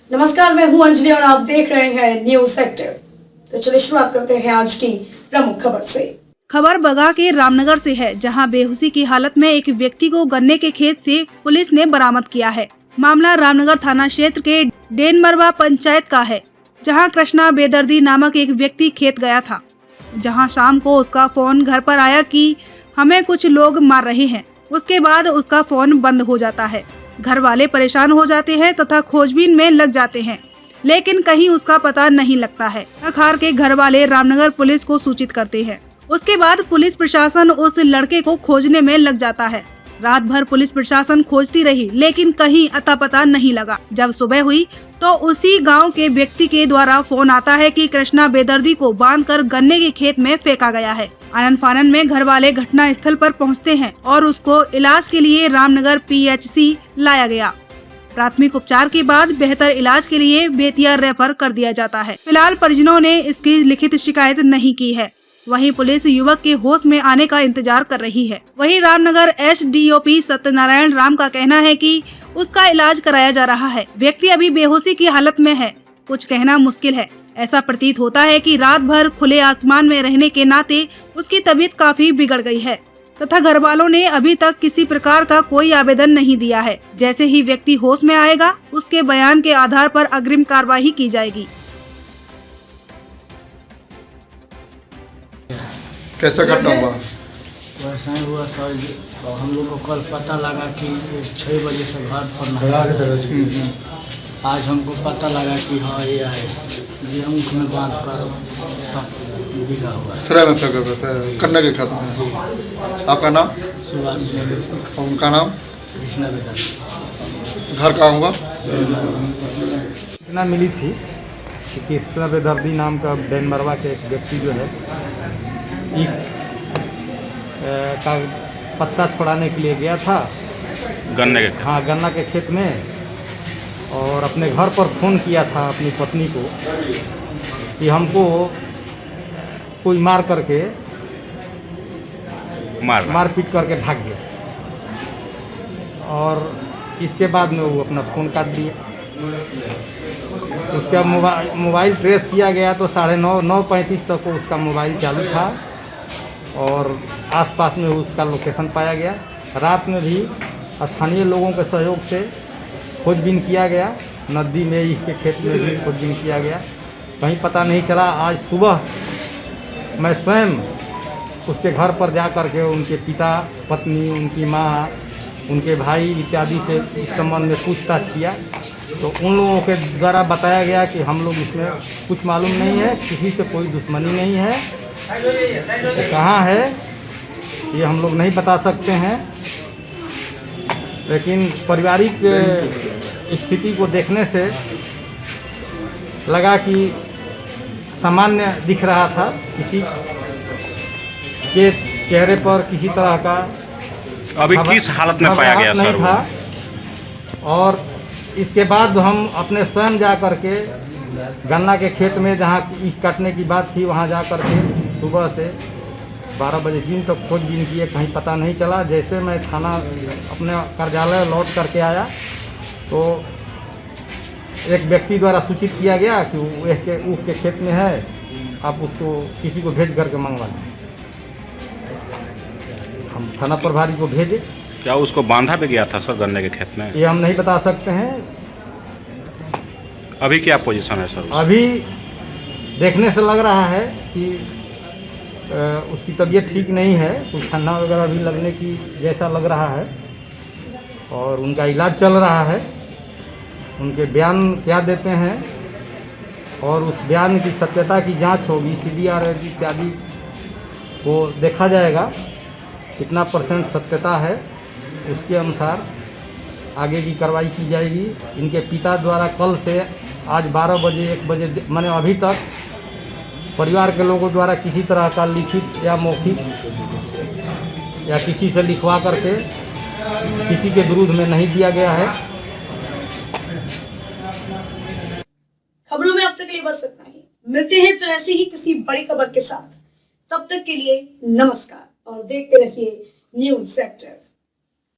नमस्कार, मैं हूं अंजलि और आप देख रहे हैं न्यूज सेक्टर। तो चलिए शुरुआत करते हैं आज की प्रमुख खबर से। खबर बगा के रामनगर से है, जहां बेहोशी की हालत में एक व्यक्ति को गन्ने के खेत से पुलिस ने बरामद किया है। मामला रामनगर थाना क्षेत्र के डेनमरवा पंचायत का है, जहां कृष्णा बेदर्दी नामक एक व्यक्ति खेत गया था। जहां शाम को उसका फोन घर पर आया कि हमें कुछ लोग मार रहे हैं। उसके बाद उसका फोन बंद हो जाता है। घर वाले परेशान हो जाते हैं तथा खोजबीन में लग जाते हैं, लेकिन कहीं उसका पता नहीं लगता है। अखार के घर वाले रामनगर पुलिस को सूचित करते हैं। उसके बाद पुलिस प्रशासन उस लड़के को खोजने में लग जाता है। रात भर पुलिस प्रशासन खोजती रही, लेकिन कहीं अता पता नहीं लगा। जब सुबह हुई तो उसी गांव के व्यक्ति के द्वारा फोन आता है कि कृष्णा बेदर्दी को बांधकर गन्ने के खेत में फेंका गया है। आनन फानन में घर वाले घटना स्थल पर पहुंचते हैं और उसको इलाज के लिए रामनगर PHC लाया गया। प्राथमिक उपचार के बाद बेहतर इलाज के लिए बेतिया रेफर कर दिया जाता है। फिलहाल परिजनों ने इसकी लिखित शिकायत नहीं की है। वहीं पुलिस युवक के होश में आने का इंतजार कर रही है। वहीं रामनगर SDOP सत्यनारायण राम का कहना है कि उसका इलाज कराया जा रहा है। व्यक्ति अभी बेहोशी की हालत में है। कुछ कहना मुश्किल है। ऐसा प्रतीत होता है कि रात भर खुले आसमान में रहने के नाते उसकी तबीयत काफी बिगड़ गई है तथा घर वालों ने अभी तक किसी प्रकार का कोई आवेदन नहीं दिया है। जैसे ही व्यक्ति होश में आएगा, उसके बयान के आधार पर अग्रिम कार्रवाई की जाएगी। कैसा घटना हुआ? वैसा ही हुआ सर। तो हम लोग को कल पता लगा कि 6 बजे से घर पर नहीं। आज हमको पता लगा कि हाँ ये है, ये ऊँख में बांध कर बिगा हुआ। सराय में फेंका जाता है, कन्या के खेत में। आपका नाम? सुभाष और उनका नाम? कृष्णा बेदर्दी। घर कहाँ हुआ? इतना मिली थी कि कृष्णा बेदर्दी नाम का डेनमरवा के एक व्यक्ति जो है ईख का पत्ता छुड़ाने के लिए गया था गन्ने के खेत। हाँ, गन्ना के खेत में, और अपने घर पर फ़ोन किया था अपनी पत्नी को कि हमको कोई मार करके मारपीट करके भाग गया। और इसके बाद में वो अपना फ़ोन काट दिया। उसका मोबाइल ट्रेस किया गया तो 9:35 तक उसका मोबाइल चालू था और आसपास में उसका लोकेशन पाया गया। रात में भी स्थानीय लोगों के सहयोग से खोजबीन किया गया। नदी में इसके खेत में भी खोजबीन किया गया, कहीं पता नहीं चला। आज सुबह मैं स्वयं उसके घर पर जा कर के उनके पिता, पत्नी, उनकी माँ, उनके भाई इत्यादि से इस संबंध में पूछताछ किया तो उन लोगों के द्वारा बताया गया कि हम लोग इसमें कुछ मालूम नहीं है, किसी से कोई दुश्मनी नहीं है। तो कहाँ है ये हम लोग नहीं बता सकते हैं, लेकिन पारिवारिक स्थिति को देखने से लगा कि सामान्य दिख रहा था। किसी के चेहरे पर किसी तरह का अभी किस हालत में पाया गया नहीं सर था। और इसके बाद हम अपने स्वयं जा कर के गन्ना के खेत में जहाँ ईख काटने की बात थी वहाँ जा कर के सुबह से 12 बजे दिन तक खोजबीन किए, कहीं पता नहीं चला। जैसे मैं थाना अपने कार्यालय लौट करके आया तो एक व्यक्ति द्वारा सूचित किया गया कि वो ऊख के खेत में है, आप उसको किसी को भेज करके मंगवा लें। हम थाना प्रभारी को भेजे। क्या उसको बांधा भी गया था सर गन्ने के खेत में? ये हम नहीं बता सकते हैं। अभी क्या पोजीशन है सर उसका? अभी देखने से लग रहा है कि उसकी तबीयत ठीक नहीं है, कुछ ठंडा वगैरह भी लगने की जैसा लग रहा है और उनका इलाज चल रहा है। उनके बयान क्या देते हैं और उस बयान की सत्यता की जांच होगी, CDR इत्यादि को देखा जाएगा कितना % सत्यता है, उसके अनुसार आगे की कार्रवाई की जाएगी। इनके पिता द्वारा कल से आज 12 बजे 1 बजे माने अभी तक परिवार के लोगों द्वारा किसी तरह का लिखित या मौखिक या किसी से लिखवा करके किसी के विरुद्ध में नहीं दिया गया है। खबरों में अब तक के लिए बस इतना ही। मिलते हैं फिर ऐसी ही किसी बड़ी खबर के साथ। तब तक के लिए नमस्कार और देखते रहिए न्यूज सेक्टर।